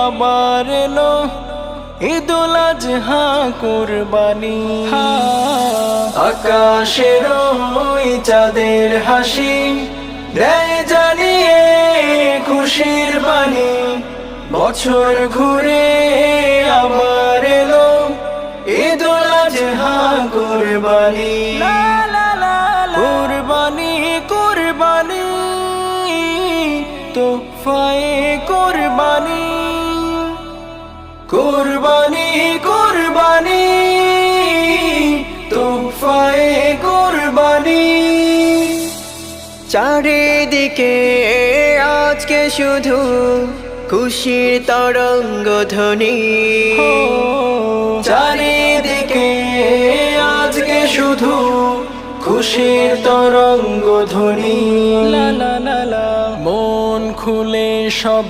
আবার এলো ঈদুল আজহা কুরবানি। আকাশের ওই চাঁদের হাসি দেয় জানিয়ে খুশির বাণী। বছর ঘুরে আবার এলো ঈদুল আজহা কুরবানি। কুরবানি কুরবানি তোফায়ে কুরবানি। কুরবানি কুরবানি তোফায়ে কুরবানি। চারিদিকে আজকে শুধু খুশির তরঙ্গ ধ্বনি। চারিদিকে আজকে শুধু খুশির তরঙ্গ ধ্বনি। মন খুলে সব